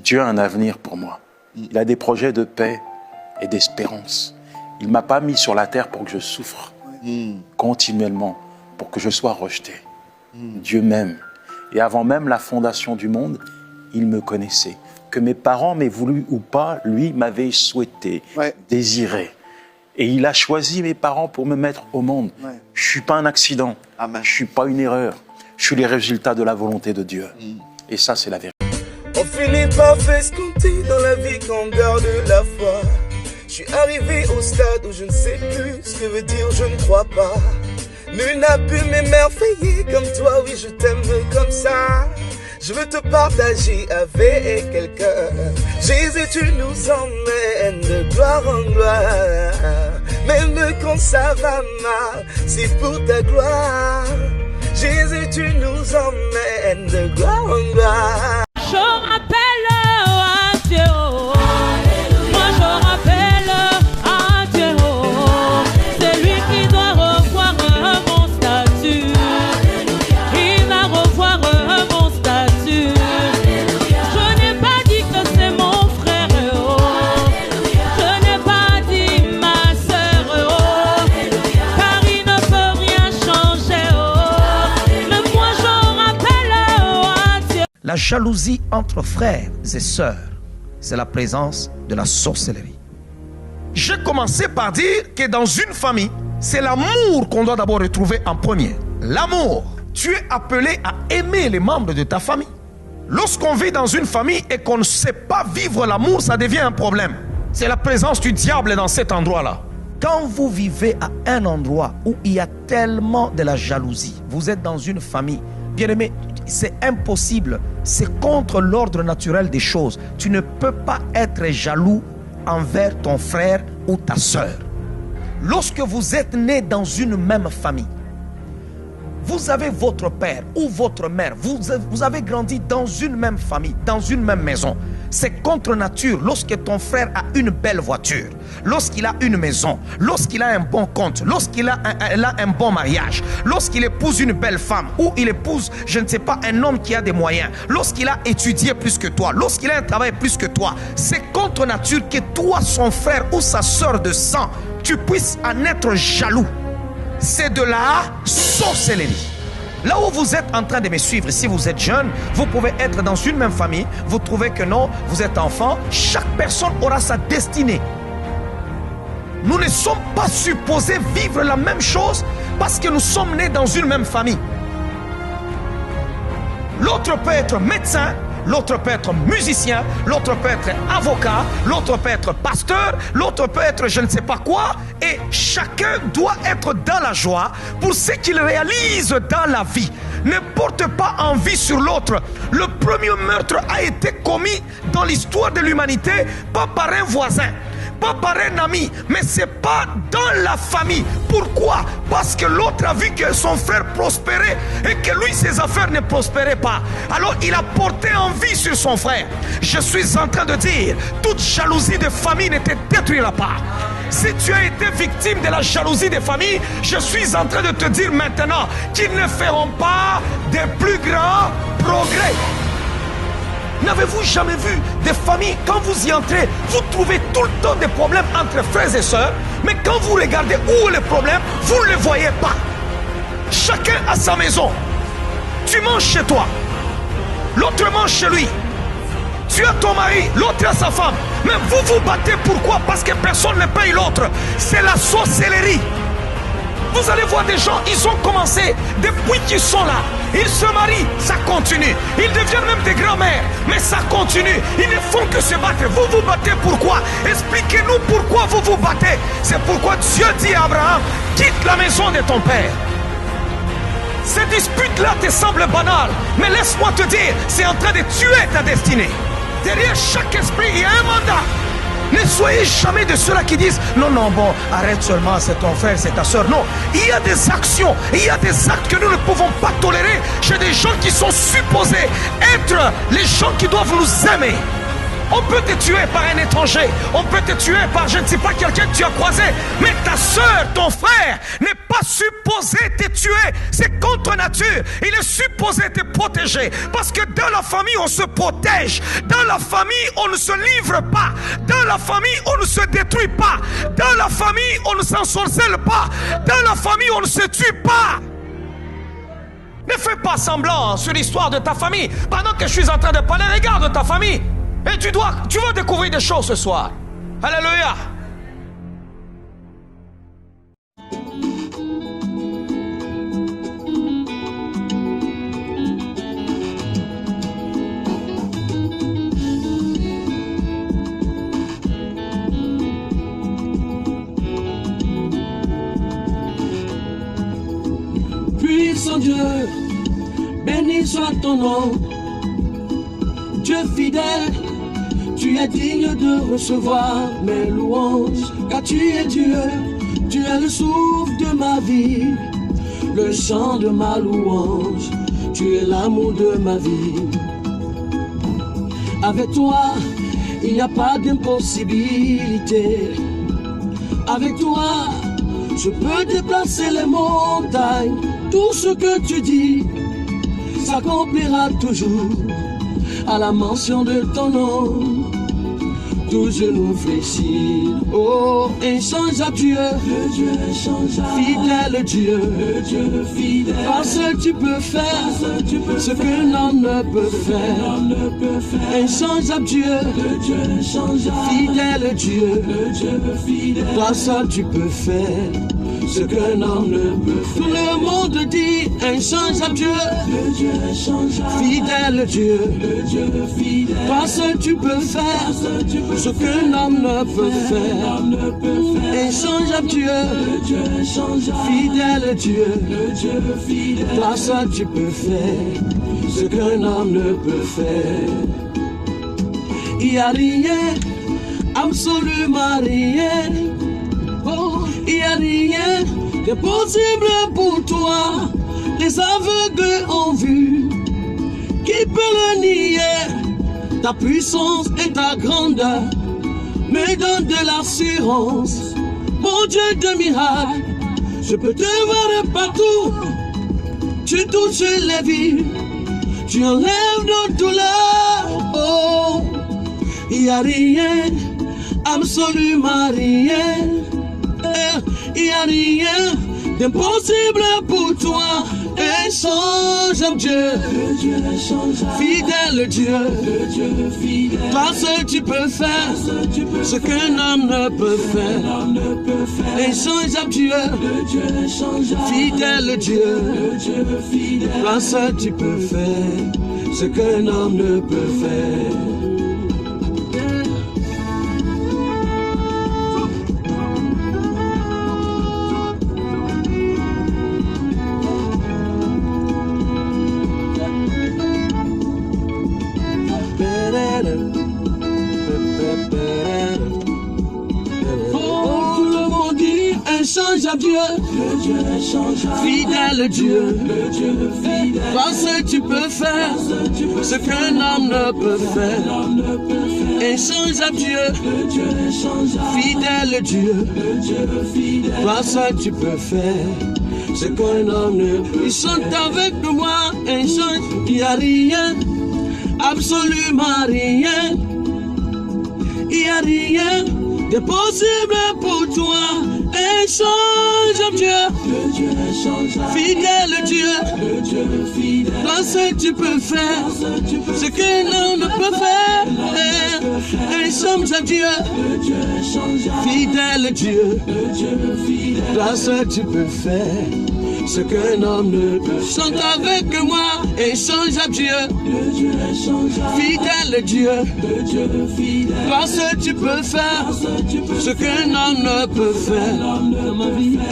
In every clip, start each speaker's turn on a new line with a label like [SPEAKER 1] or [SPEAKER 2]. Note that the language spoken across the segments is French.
[SPEAKER 1] Dieu a un avenir pour moi. Il a des projets de paix et d'espérance. Il ne m'a pas mis sur la terre pour que je souffre continuellement, pour que je sois rejeté. Dieu m'aime. Et avant même la fondation du monde, il me connaissait. Que mes parents m'aient voulu ou pas, lui m'avait souhaité, désiré. Et il a choisi mes parents pour me mettre au monde. Je ne suis pas un accident. Amen. Je ne suis pas une erreur. Je suis les résultats de la volonté de Dieu. Et ça, c'est la vérité.
[SPEAKER 2] On finit par escompter dans la vie qu'on garde la foi. Je suis arrivé au stade où je ne sais plus ce que veut dire je ne crois pas. Nul n'a pu m'émerveiller comme toi, oui je t'aime comme ça. Je veux te partager avec quelqu'un. Jésus, tu nous emmènes de gloire en gloire. Même quand ça va mal, c'est pour ta gloire. Jésus, tu nous emmènes de gloire en gloire.
[SPEAKER 3] Je rappelle à Dieu, moi je rappelle à Dieu, c'est lui qui doit revoir mon statut. Il va revoir mon statut. Je n'ai pas dit que c'est mon frère, je n'ai pas dit ma soeur, car il ne peut rien changer. Mais moi je rappelle à Dieu.
[SPEAKER 4] La jalousie entre frères et sœurs, c'est la présence de la sorcellerie. J'ai commencé par dire que dans une famille, c'est l'amour qu'on doit d'abord retrouver en premier. L'amour. Tu es appelé à aimer les membres de ta famille. Lorsqu'on vit dans une famille et qu'on ne sait pas vivre l'amour, ça devient un problème. C'est la présence du diable dans cet endroit-là. Quand vous vivez à un endroit où il y a tellement de la jalousie, vous êtes dans une famille, bien aimé, c'est impossible, c'est contre l'ordre naturel des choses. Tu ne peux pas être jaloux envers ton frère ou ta sœur. Lorsque vous êtes né dans une même famille, vous avez votre père ou votre mère, vous avez grandi dans une même famille, dans une même maison. C'est contre nature lorsque ton frère a une belle voiture, lorsqu'il a une maison, lorsqu'il a un bon compte, lorsqu'il a un bon mariage, lorsqu'il épouse une belle femme ou il épouse, je ne sais pas, un homme qui a des moyens, lorsqu'il a étudié plus que toi, lorsqu'il a un travail plus que toi. C'est contre nature que toi, son frère ou sa soeur de sang, tu puisses en être jaloux. C'est de la sorcellerie. Là où vous êtes en train de me suivre, si vous êtes jeune, vous pouvez être dans une même famille, vous trouvez que non, vous êtes enfant, chaque personne aura sa destinée. Nous ne sommes pas supposés vivre la même chose parce que nous sommes nés dans une même famille. L'autre peut être médecin, l'autre peut être musicien, l'autre peut être avocat, l'autre peut être pasteur, l'autre peut être je ne sais pas quoi. Et chacun doit être dans la joie pour ce qu'il réalise dans la vie. Ne porte pas envie sur l'autre. Le premier meurtre a été commis dans l'histoire de l'humanité, pas par un voisin, pas par un ami, mais c'est pas dans la famille. Pourquoi? Parce que l'autre a vu que son frère prospérait et que lui, ses affaires ne prospéraient pas. Alors il a porté envie sur son frère. Je suis en train de dire, toute jalousie de famille ne te détruira pas. Si tu as été victime de la jalousie des familles, je suis en train de te dire maintenant qu'ils ne feront pas de plus grands progrès. N'avez-vous jamais vu des familles, quand vous y entrez, vous trouvez tout le temps des problèmes entre frères et sœurs, mais quand vous regardez où est le problème, vous ne le voyez pas. Chacun a sa maison. Tu manges chez toi, l'autre mange chez lui. Tu as ton mari, l'autre a sa femme. Mais vous vous battez, pourquoi? Parce que personne ne paye l'autre. C'est la sorcellerie. Vous allez voir des gens, ils ont commencé depuis qu'ils sont là. Ils se marient, ça continue. Ils deviennent même des grands-mères, mais ça continue. Ils ne font que se battre. Vous vous battez pourquoi? Expliquez-nous pourquoi vous vous battez. C'est pourquoi Dieu dit à Abraham, quitte la maison de ton père. Ces disputes-là te semblent banales, mais laisse-moi te dire, c'est en train de tuer ta destinée. Derrière chaque esprit, il y a un mandat. Ne soyez jamais de ceux-là qui disent non, non, bon, arrête seulement, c'est ton frère, c'est ta soeur. Non, il y a des actions, il y a des actes que nous ne pouvons pas tolérer chez des gens qui sont supposés être les gens qui doivent nous aimer. On peut te tuer par un étranger, on peut te tuer par je ne sais pas quelqu'un que tu as croisé, mais ta soeur, ton frère n'est pas supposé te tuer. C'est contre nature. Il est supposé te protéger parce que dans la famille on se protège, dans la famille on ne se livre pas, dans la famille on ne se détruit pas, dans la famille on ne s'ensorcelle pas, dans la famille on ne se tue pas. Ne fais pas semblant sur l'histoire de ta famille. Pendant que je suis en train de parler, regarde ta famille. Et tu vas découvrir des choses ce soir. Alléluia.
[SPEAKER 5] Puissant Dieu, béni soit ton nom. Dieu fidèle, tu es digne de recevoir mes louanges, car tu es Dieu, tu es le souffle de ma vie, le chant de ma louange, tu es l'amour de ma vie. Avec toi, il n'y a pas d'impossibilité. Avec toi, je peux déplacer les montagnes. Tout ce que tu dis s'accomplira toujours à la mention de ton nom. Tout genou fléchit, oh, inchangeable Dieu, le Dieu inchangeable, fidèle Dieu, le Dieu fidèle, parce que tu peux faire ce que l'homme ne peut faire. Inchangeable Dieu, le Dieu inchangeable, fidèle Dieu, le Dieu fidèle, parce que tu peux faire ce qu'un homme ne peut faire. Tout le monde dit inchangeable Dieu, le Dieu inchangeable, fidèle Dieu, le Dieu fidèle, parce que tu peux faire ce qu'un homme ne peut faire. Inchangeable Dieu, le Dieu inchangeable, fidèle Dieu, le Dieu fidèle, parce que tu peux faire ce qu'un homme ne peut faire. Il n'y a rien, absolument rien. Oh, il n'y a rien de possible pour toi. Les aveugles ont vu, qui peut le nier? Ta puissance et ta grandeur me donnent de l'assurance. Mon Dieu de miracle, je peux te voir partout. Tu touches les vies, tu enlèves nos douleurs. Oh, il n'y a rien, absolument rien. Il n'y a rien d'impossible pour toi. Inchangeable Dieu, le Dieu inchangeable, fidèle Dieu, le Dieu fidèle, parce que tu peux faire ce qu'un homme ne peut faire. Inchangeable Dieu, le Dieu inchangeable, fidèle Dieu, le Dieu fidèle, parce que tu peux faire ce qu'un homme ne peut faire. Inchangeable Dieu, le Dieu inchangeable, fidèle Dieu, le Dieu fidèle, parce que tu peux faire ce qu'un homme ne peut faire. Inchangeable Dieu, le Dieu inchangeable, fidèle Dieu, le Dieu fidèle, parce que tu peux faire ce qu'un homme ne peut faire. Ils sont avec moi, inchangeable, il n'y a rien, absolument rien. Il n'y a rien de possible pour toi. Inchangeable Dieu, le Dieu inchangeable, fidèle Dieu, le Dieu fidèle, parce que tu peux faire ce que l'on ne peut faire. Inchangeable Dieu, le Dieu inchangeable, fidèle Dieu, le Dieu fidèle, parce que tu peux faire ce qu'un homme ne peut faire. Chante avec moi, inchangeable Dieu, le Dieu inchangeable, fidèle Dieu, le Dieu fidèle, parce que tu peux faire ce qu'un homme ne peut faire.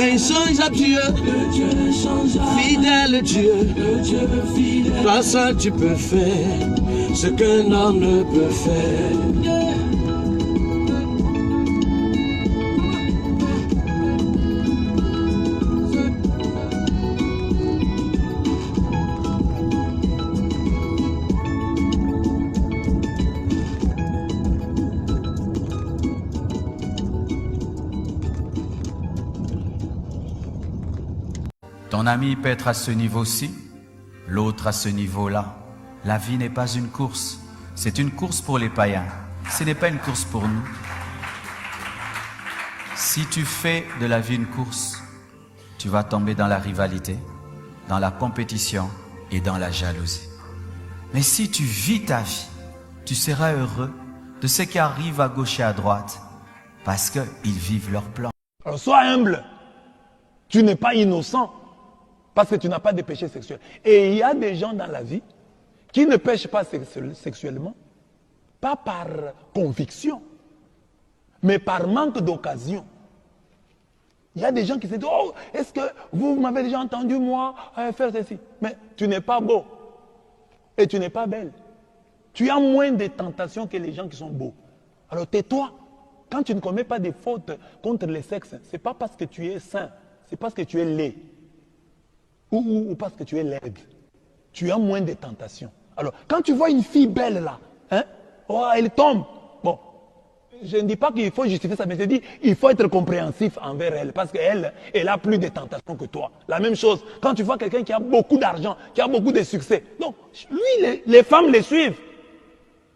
[SPEAKER 5] Inchangeable Dieu, le Dieu inchangeable, fidèle Dieu, le Dieu fidèle, parce que tu peux faire ce qu'un homme ne peut faire.
[SPEAKER 6] Ton ami peut être à ce niveau-ci, l'autre à ce niveau-là. La vie n'est pas une course. C'est une course pour les païens. Ce n'est pas une course pour nous. Si tu fais de la vie une course, tu vas tomber dans la rivalité, dans la compétition et dans la jalousie. Mais si tu vis ta vie, tu seras heureux de ceux qui arrivent à gauche et à droite parce qu'ils vivent leur plan.
[SPEAKER 7] Alors sois humble. Tu n'es pas innocent parce que tu n'as pas de péché sexuel. Et il y a des gens dans la vie qui ne pêchent pas sexuellement, pas par conviction, mais par manque d'occasion. Il y a des gens qui se disent, oh, est-ce que vous m'avez déjà entendu, moi, faire ceci? Mais tu n'es pas beau et tu n'es pas belle. Tu as moins de tentations que les gens qui sont beaux. Alors tais-toi. Quand tu ne commets pas de fautes contre les sexes, ce n'est pas parce que tu es saint, c'est parce que tu es laid. Ou parce que tu es laide. Tu as moins de tentations. Alors, quand tu vois une fille belle là, hein, oh, elle tombe. Bon, je ne dis pas qu'il faut justifier ça, mais je dis il faut être compréhensif envers elle, parce qu'elle, elle a plus de tentations que toi. La même chose, quand tu vois quelqu'un qui a beaucoup d'argent, qui a beaucoup de succès, donc, lui, les femmes les suivent.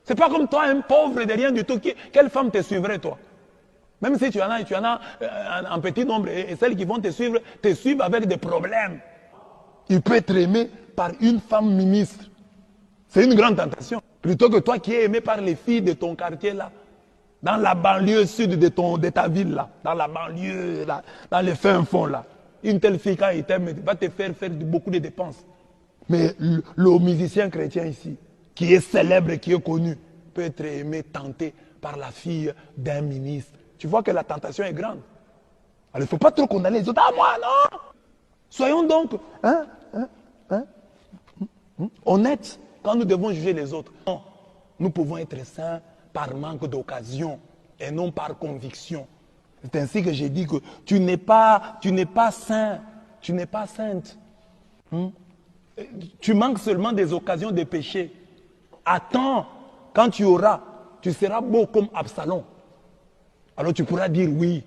[SPEAKER 7] C'est pas comme toi, un pauvre de rien du tout. Quelle femme te suivrait, toi? Même si tu en as un petit nombre, et celles qui vont te suivent avec des problèmes. Il peut être aimé par une femme ministre. C'est une grande tentation. Plutôt que toi qui es aimé par les filles de ton quartier là, dans la banlieue sud de ta ville là, dans la banlieue là, dans les fins fonds là. Une telle fille quand il t'aime va te faire beaucoup de dépenses. Mais le musicien chrétien ici, qui est célèbre, qui est connu, peut être aimé, tenté par la fille d'un ministre. Tu vois que la tentation est grande. Alors il ne faut pas trop condamner les autres. Ah moi non. Soyons donc honnêtes quand nous devons juger les autres. Non, nous pouvons être saints par manque d'occasion et non par conviction. C'est ainsi que j'ai dit que tu n'es pas saint, tu n'es pas sainte. Tu manques seulement des occasions de pécher. Attends, quand tu auras, tu seras beau comme Absalom. Alors tu pourras dire oui.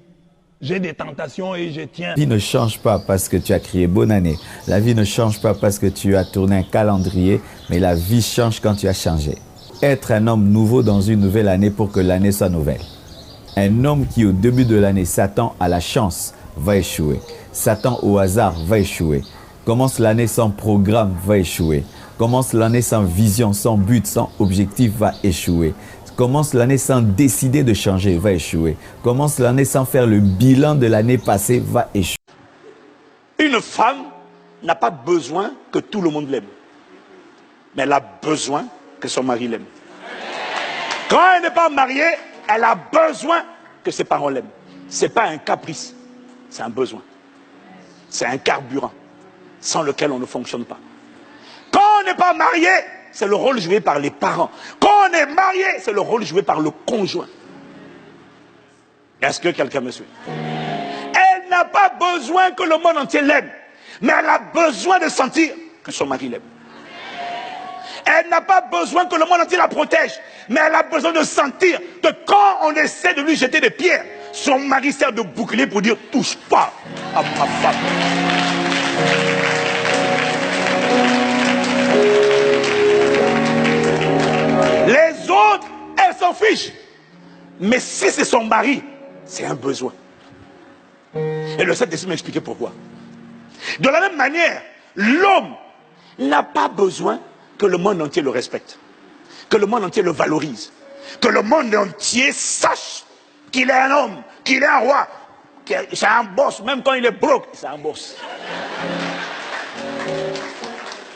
[SPEAKER 7] J'ai des tentations et je tiens.
[SPEAKER 8] La vie ne change pas parce que tu as crié bonne année. La vie ne change pas parce que tu as tourné un calendrier, mais la vie change quand tu as changé. Être un homme nouveau dans une nouvelle année pour que l'année soit nouvelle. Un homme qui au début de l'année s'attend à la chance va échouer. S'attend au hasard va échouer. Commence l'année sans programme va échouer. Commence l'année sans vision, sans but, sans objectif va échouer. Commence l'année sans décider de changer, va échouer. Commence l'année sans faire le bilan de l'année passée, va échouer.
[SPEAKER 9] Une femme n'a pas besoin que tout le monde l'aime. Mais elle a besoin que son mari l'aime. Quand elle n'est pas mariée, elle a besoin que ses parents l'aiment. Ce n'est pas un caprice, c'est un besoin. C'est un carburant sans lequel on ne fonctionne pas. Quand on n'est pas marié, c'est le rôle joué par les parents. Quand on est marié, c'est le rôle joué par le conjoint. Est-ce que quelqu'un me suit? Elle n'a pas besoin que le monde entier l'aime, mais elle a besoin de sentir que son mari l'aime. Elle n'a pas besoin que le monde entier la protège, mais elle a besoin de sentir que quand on essaie de lui jeter des pierres, son mari sert de bouclier pour dire « touche pas à ma femme ». Les autres, elles s'en fichent. Mais si c'est son mari, c'est un besoin. Et le Saint-Esprit m'a expliqué pourquoi. De la même manière, l'homme n'a pas besoin que le monde entier le respecte, que le monde entier le valorise, que le monde entier sache qu'il est un homme, qu'il est un roi, c'est un boss, même quand il est broke, c'est un boss.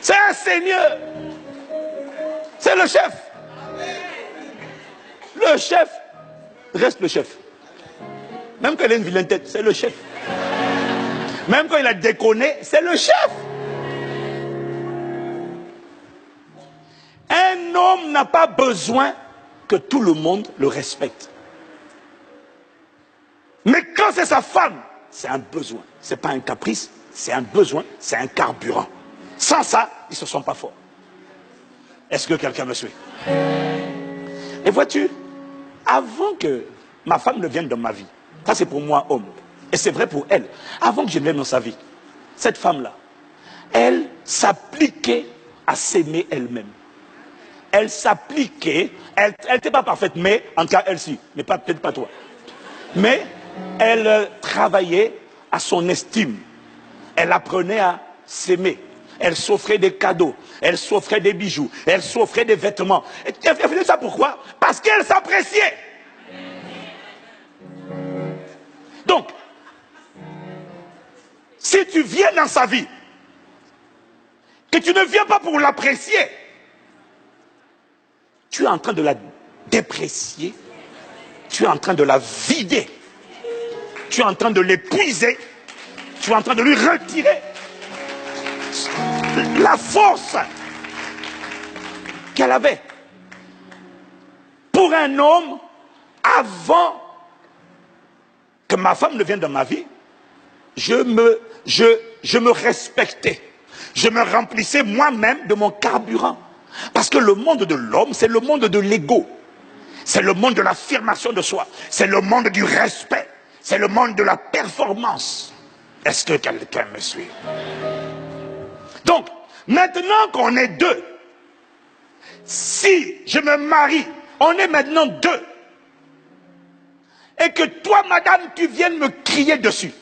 [SPEAKER 9] C'est un seigneur. C'est le chef. Le chef reste le chef. Même quand il a une vilaine tête, c'est le chef. Même quand il a déconné, c'est le chef. Un homme n'a pas besoin que tout le monde le respecte. Mais quand c'est sa femme, c'est un besoin. Ce n'est pas un caprice, c'est un besoin, c'est un carburant. Sans ça, ils ne se sentent pas forts. Est-ce que quelqu'un me suit? Et vois-tu, avant que ma femme ne vienne dans ma vie, ça c'est pour moi homme, et c'est vrai pour elle, avant que je ne vienne dans sa vie, cette femme-là, elle s'appliquait à s'aimer elle-même. Elle s'appliquait, elle n'était pas parfaite, mais en tout cas elle si, mais peut-être pas toi. Mais elle travaillait à son estime. Elle apprenait à s'aimer. Elle s'offrait des cadeaux, elle s'offrait des bijoux, elle s'offrait des vêtements. Et elle faisait ça pourquoi? Parce qu'elle s'appréciait. Donc, si tu viens dans sa vie, que tu ne viens pas pour l'apprécier, tu es en train de la déprécier, tu es en train de la vider, tu es en train de l'épuiser, tu es en train de lui retirer la force qu'elle avait. Pour un homme, avant que ma femme ne vienne dans ma vie, je me respectais. Je me remplissais moi-même de mon carburant. Parce que le monde de l'homme, c'est le monde de l'ego. C'est le monde de l'affirmation de soi. C'est le monde du respect. C'est le monde de la performance. Est-ce que quelqu'un me suit? Donc, maintenant qu'on est deux, si je me marie, on est maintenant deux, et que toi, madame, tu viennes me crier dessus,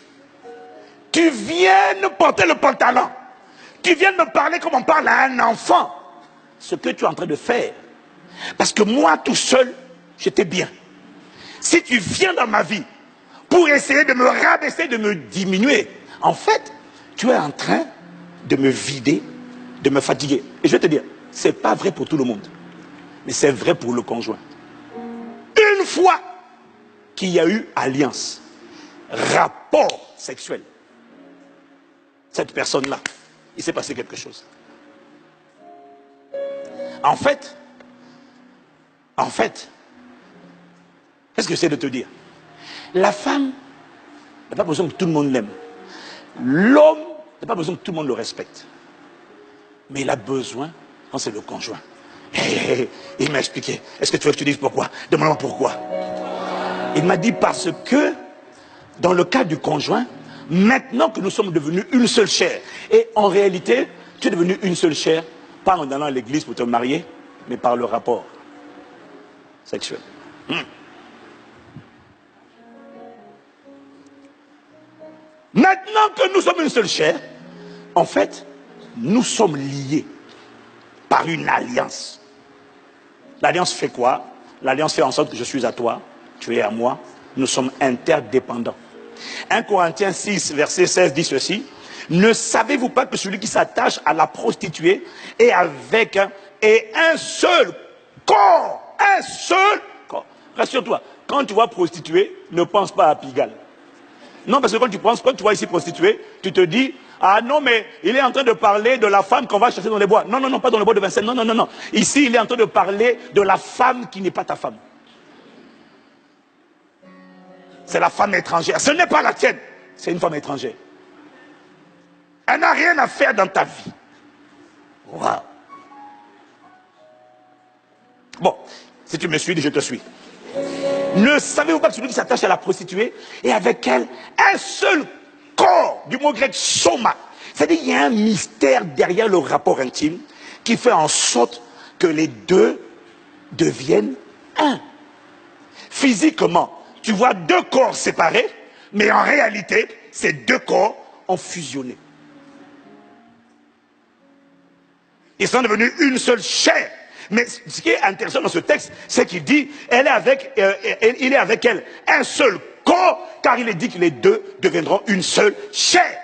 [SPEAKER 9] tu viennes porter le pantalon, tu viennes me parler comme on parle à un enfant, ce que tu es en train de faire, parce que moi, tout seul, j'étais bien. Si tu viens dans ma vie pour essayer de me rabaisser, de me diminuer, en fait, tu es en train de me vider, de me fatiguer. Et je vais te dire, ce n'est pas vrai pour tout le monde, mais c'est vrai pour le conjoint. Une fois qu'il y a eu alliance, rapport sexuel, cette personne-là, il s'est passé quelque chose. En fait, qu'est-ce que j'essaie de te dire? La femme n'a pas besoin que tout le monde l'aime. L'homme n'a pas besoin que tout le monde le respecte. Mais il a besoin, quand c'est le conjoint. Il m'a expliqué. Est-ce que tu veux que je te dise pourquoi? Demande-moi pourquoi. Il m'a dit parce que, dans le cas du conjoint, maintenant que nous sommes devenus une seule chair, et en réalité, tu es devenu une seule chair, pas en allant à l'église pour te marier, mais par le rapport sexuel. Maintenant que nous sommes une seule chair, en fait, nous sommes liés par une alliance. L'alliance fait quoi? L'alliance fait en sorte que je suis à toi, tu es à moi, nous sommes interdépendants. 1 Corinthiens 6, verset 16 dit ceci: ne savez-vous pas que celui qui s'attache à la prostituée est avec un seul corps, un seul corps. Rassure-toi, quand tu vois prostituée, ne pense pas à Pigalle. Non, parce que quand tu vois ici prostituée, tu te dis, ah non, mais il est en train de parler de la femme qu'on va chercher dans les bois. Non, non, non, pas dans les bois de Vincennes. Non, non, non, non. Ici, il est en train de parler de la femme qui n'est pas ta femme. C'est la femme étrangère. Ce n'est pas la tienne. C'est une femme étrangère. Elle n'a rien à faire dans ta vie. Wow. Bon, si tu me suis, je te suis. Ne savez-vous pas que celui qui s'attache à la prostituée est avec elle un seul corps, du mot grec soma. C'est-à-dire qu'il y a un mystère derrière le rapport intime qui fait en sorte que les deux deviennent un. Physiquement, tu vois deux corps séparés, mais en réalité, ces deux corps ont fusionné. Ils sont devenus une seule chair. Mais ce qui est intéressant dans ce texte, c'est qu'il dit, il est avec elle un seul corps, car il est dit que les deux deviendront une seule chair.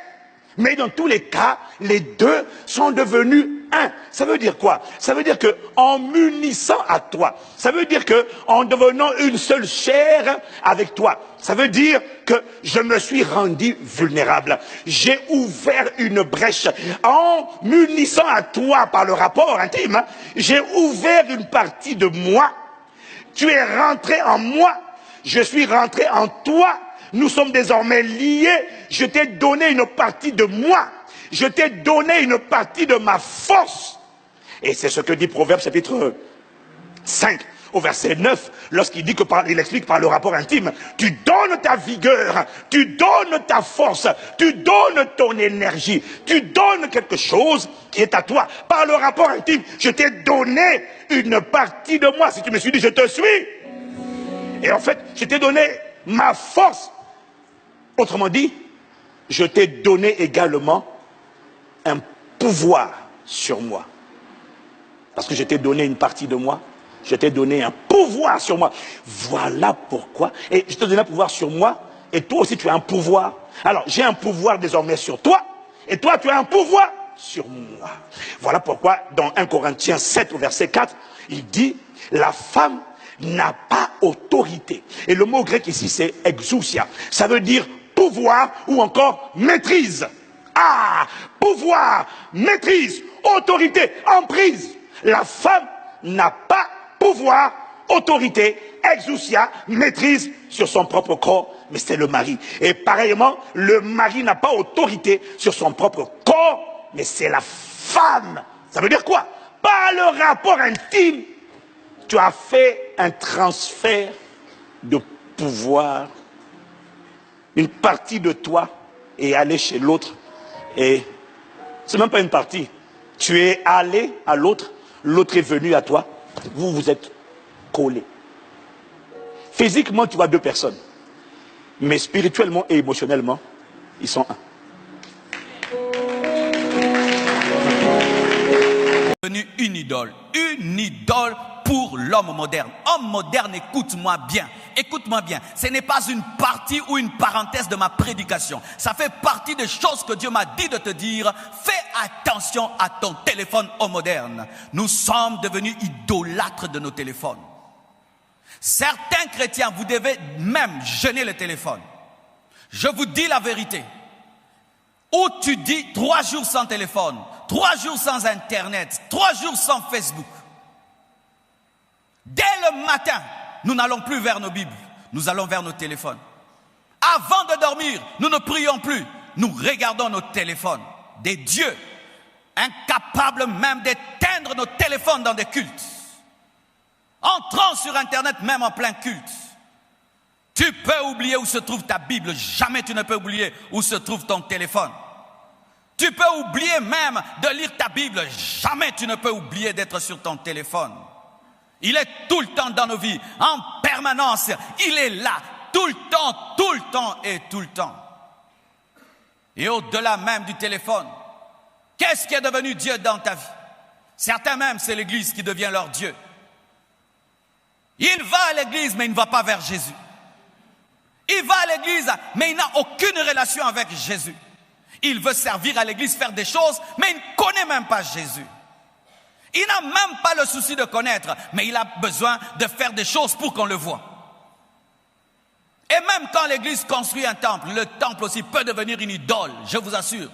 [SPEAKER 9] Mais dans tous les cas, les deux sont devenus un. Ça veut dire quoi? Ça veut dire que en m'unissant à toi, ça veut dire que en devenant une seule chair avec toi, ça veut dire que je me suis rendu vulnérable. J'ai ouvert une brèche. En m'unissant à toi par le rapport intime, j'ai ouvert une partie de moi. Tu es rentré en moi. Je suis rentré en toi. Nous sommes désormais liés. Je t'ai donné une partie de moi. Je t'ai donné une partie de ma force. Et c'est ce que dit Proverbe chapitre 5. au verset 9, lorsqu'il dit que il explique par le rapport intime, tu donnes ta vigueur, tu donnes ta force, tu donnes ton énergie, tu donnes quelque chose qui est à toi. Par le rapport intime, je t'ai donné une partie de moi. Si tu me suis dit, je te suis. Et en fait, je t'ai donné ma force. Autrement dit, je t'ai donné également un pouvoir sur moi. Parce que je t'ai donné une partie de moi, je t'ai donné un pouvoir sur moi. Voilà pourquoi. Et je t'ai donné un pouvoir sur moi, et toi aussi tu as un pouvoir. Alors, j'ai un pouvoir désormais sur toi, et toi tu as un pouvoir sur moi. Voilà pourquoi, dans 1 Corinthiens 7, au verset 4, il dit, la femme n'a pas autorité. Et le mot grec ici, c'est exousia. Ça veut dire pouvoir ou encore maîtrise. Ah, pouvoir, maîtrise, autorité, emprise. La femme n'a pas pouvoir, autorité, exousia, maîtrise sur son propre corps, mais c'est le mari. Et pareillement, le mari n'a pas autorité sur son propre corps, mais c'est la femme. Ça veut dire quoi? Par le rapport intime, tu as fait un transfert de pouvoir. Une partie de toi est allée chez l'autre. Et c'est même pas une partie. Tu es allé à l'autre, l'autre est venu à toi. Vous vous êtes collés. Physiquement, tu vois deux personnes. Mais spirituellement et émotionnellement, ils sont un.
[SPEAKER 6] Devenu une idole pour l'homme moderne. Homme moderne, écoute-moi bien. Écoute-moi bien. Ce n'est pas une partie ou une parenthèse de ma prédication. Ça fait partie des choses que Dieu m'a dit de te dire. Fais attention à ton téléphone homme moderne. Nous sommes devenus idolâtres de nos téléphones. Certains chrétiens, vous devez même jeûner le téléphone. Je vous dis la vérité. Où tu dis 3 jours sans téléphone, 3 jours sans Internet, 3 jours sans Facebook. Dès le matin, nous n'allons plus vers nos Bibles, nous allons vers nos téléphones. Avant de dormir, nous ne prions plus, nous regardons nos téléphones. Des dieux, incapables même d'éteindre nos téléphones dans des cultes. Entrant sur Internet même en plein culte. Tu peux oublier où se trouve ta Bible, jamais tu ne peux oublier où se trouve ton téléphone. Tu peux oublier même de lire ta Bible, jamais tu ne peux oublier d'être sur ton téléphone. Il est tout le temps dans nos vies, en permanence, il est là, tout le temps et tout le temps. Et au-delà même du téléphone, qu'est-ce qui est devenu Dieu dans ta vie? Certains même, c'est l'Église qui devient leur Dieu. Il va à l'Église, mais il ne va pas vers Jésus. Il va à l'Église, mais il n'a aucune relation avec Jésus. Il veut servir à l'Église, faire des choses, mais il ne connaît même pas Jésus. Il n'a même pas le souci de connaître, mais il a besoin de faire des choses pour qu'on le voie. Et même quand l'Église construit un temple, le temple aussi peut devenir une idole, je vous assure.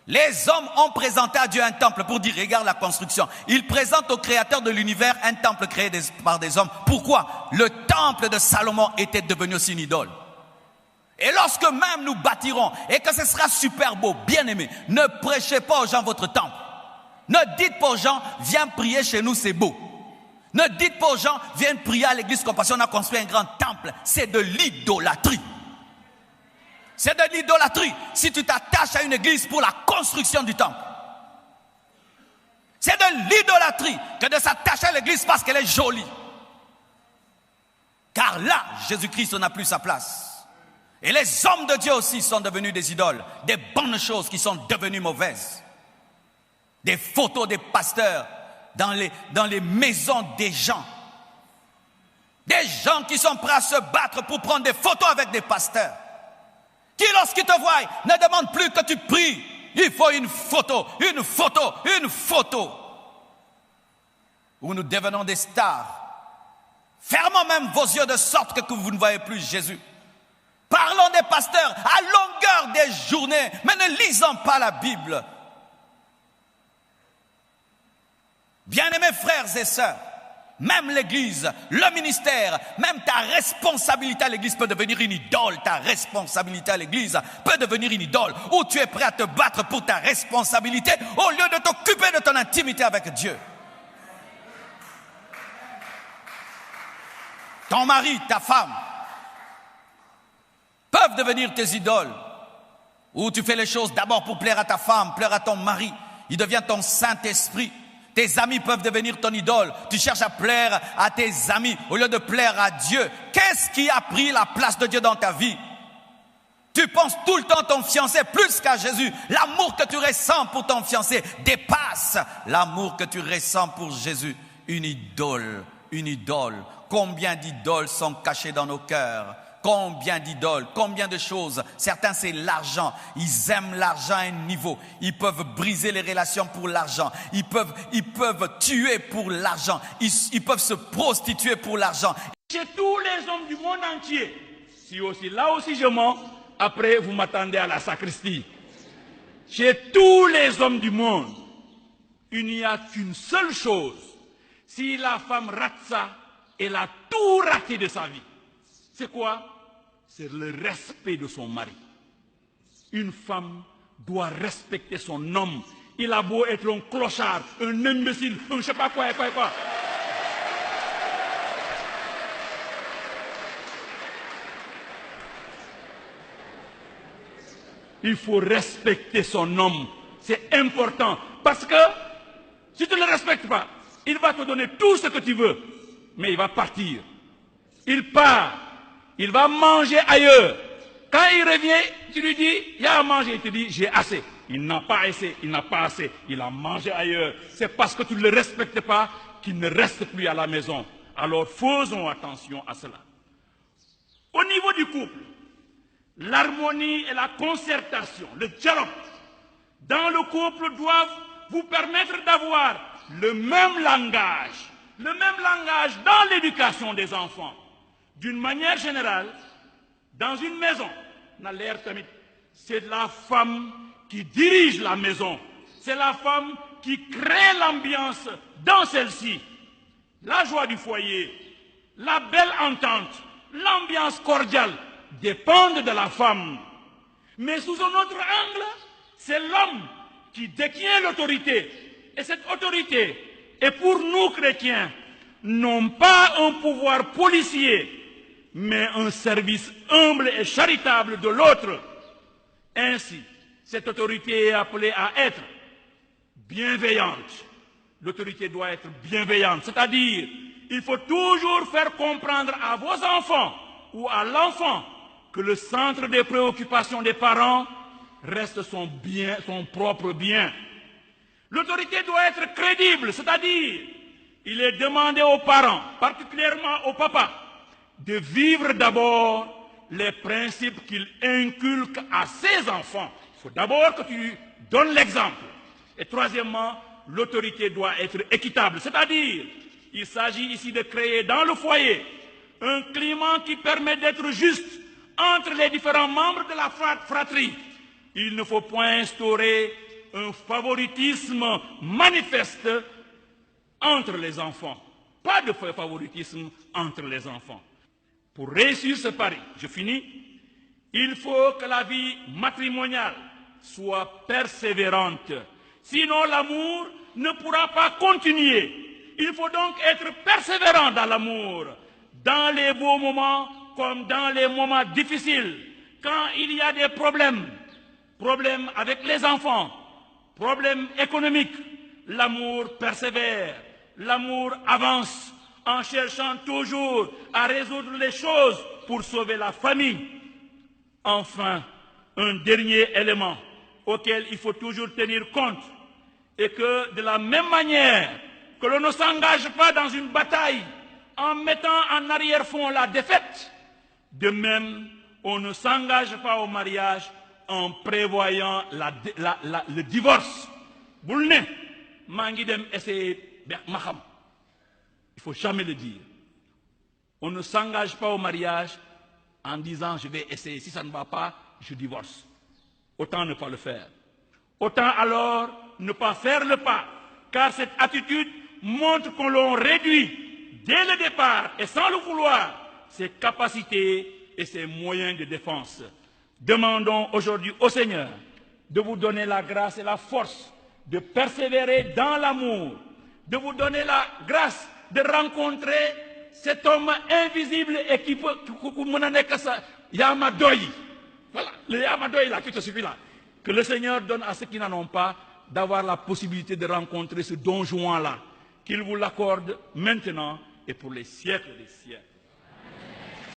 [SPEAKER 6] Les hommes ont présenté à Dieu un temple pour dire, regarde la construction. Ils présentent au Créateur de l'univers un temple créé par des hommes. Pourquoi? Le temple de Salomon était devenu aussi une idole. Et lorsque même nous bâtirons, et que ce sera super beau, bien aimé, ne prêchez pas aux gens votre temple. Ne dites pas aux gens, viens prier chez nous, c'est beau. Ne dites pas aux gens, viens prier à l'église Compassion, on a construit un grand temple. C'est de l'idolâtrie. C'est de l'idolâtrie si tu t'attaches à une église pour la construction du temple. C'est de l'idolâtrie que de s'attacher à l'église parce qu'elle est jolie. Car là, Jésus-Christ n'a plus sa place. Et les hommes de Dieu aussi sont devenus des idoles. Des bonnes choses qui sont devenues mauvaises. Des photos des pasteurs dans les maisons des gens. Des gens qui sont prêts à se battre pour prendre des photos avec des pasteurs. Qui, lorsqu'ils te voient, ne demandent plus que tu pries. Il faut une photo, une photo, une photo. Où nous devenons des stars. Fermons même vos yeux de sorte que vous ne voyez plus Jésus. Parlons des pasteurs à longueur des journées, mais ne lisons pas la Bible. Bien-aimés frères et sœurs, même l'église, le ministère, même ta responsabilité à l'église peut devenir une idole. Ta responsabilité à l'église peut devenir une idole où tu es prêt à te battre pour ta responsabilité au lieu de t'occuper de ton intimité avec Dieu. ton mari, ta femme, peuvent devenir tes idoles. Ou tu fais les choses d'abord pour plaire à ta femme, plaire à ton mari. Il devient ton Saint-Esprit. Tes amis peuvent devenir ton idole. Tu cherches à plaire à tes amis au lieu de plaire à Dieu. Qu'est-ce qui a pris la place de Dieu dans ta vie? Tu penses tout le temps ton fiancé plus qu'à Jésus. L'amour que tu ressens pour ton fiancé dépasse l'amour que tu ressens pour Jésus. Une idole, une idole. Combien d'idoles sont cachées dans nos cœurs? Combien d'idoles, combien de choses. Certains, c'est l'argent. Ils aiment l'argent à un niveau. Ils peuvent briser les relations pour l'argent. Ils peuvent tuer pour l'argent. Ils peuvent se prostituer pour l'argent.
[SPEAKER 9] Chez tous les hommes du monde entier, là aussi je mens, après vous m'attendez à la sacristie. Chez tous les hommes du monde, il n'y a qu'une seule chose. Si la femme rate ça, elle a tout raté de sa vie. C'est quoi? C'est le respect de son mari. Une femme doit respecter son homme. Il a beau être un clochard, un imbécile, un je sais pas quoi. Il faut respecter son homme. C'est important. Parce que si tu ne le respectes pas, il va te donner tout ce que tu veux. Mais il va partir. Il part. Il va manger ailleurs. Quand il revient, tu lui dis, il y a à manger. Il te dit, j'ai assez. Il n'a pas assez, il n'a pas assez. Il a mangé ailleurs. C'est parce que tu ne le respectes pas qu'il ne reste plus à la maison. Alors faisons attention à cela. Au niveau du couple, l'harmonie et la concertation, le dialogue dans le couple doivent vous permettre d'avoir le même langage dans l'éducation des enfants. D'une manière générale, dans une maison, c'est la femme qui dirige la maison. C'est la femme qui crée l'ambiance dans celle-ci. La joie du foyer, la belle entente, l'ambiance cordiale dépendent de la femme. Mais sous un autre angle, c'est l'homme qui détient l'autorité. Et cette autorité est pour nous chrétiens non pas un pouvoir policier, mais un service humble et charitable de l'autre. Ainsi, cette autorité est appelée à être bienveillante. L'autorité doit être bienveillante, c'est-à-dire, il faut toujours faire comprendre à vos enfants ou à l'enfant que le centre des préoccupations des parents reste son propre bien. L'autorité doit être crédible, c'est-à-dire, il est demandé aux parents, particulièrement au papa, de vivre d'abord les principes qu'il inculque à ses enfants. Il faut d'abord que tu donnes l'exemple. Et troisièmement, l'autorité doit être équitable, c'est-à-dire, il s'agit ici de créer dans le foyer un climat qui permet d'être juste entre les différents membres de la fratrie. Il ne faut point instaurer un favoritisme manifeste entre les enfants. Pas de favoritisme entre les enfants. Pour réussir ce pari, je finis, il faut que la vie matrimoniale soit persévérante. Sinon, l'amour ne pourra pas continuer. Il faut donc être persévérant dans l'amour, dans les beaux moments comme dans les moments difficiles. Quand il y a des problèmes avec les enfants, problèmes économiques, l'amour persévère, l'amour avance en cherchant toujours à résoudre les choses pour sauver la famille. Enfin, un dernier élément auquel il faut toujours tenir compte est que de la même manière que l'on ne s'engage pas dans une bataille en mettant en arrière-fond la défaite, de même, on ne s'engage pas au mariage en prévoyant le divorce. Il ne faut jamais le dire. On ne s'engage pas au mariage en disant je vais essayer, si ça ne va pas, je divorce. Autant ne pas le faire. Autant alors ne pas faire le pas, car cette attitude montre que l'on réduit dès le départ et sans le vouloir ses capacités et ses moyens de défense. Demandons aujourd'hui au Seigneur de vous donner la grâce et la force de persévérer dans l'amour, de vous donner la grâce de rencontrer
[SPEAKER 10] cet homme invisible et qui peut Yamadoyi. Voilà, le Yamadoyi là qui te suffit là. Que le Seigneur donne à ceux qui n'en ont pas d'avoir la possibilité de rencontrer ce Don Juan là. Qu'il vous l'accorde maintenant et pour les siècles des siècles.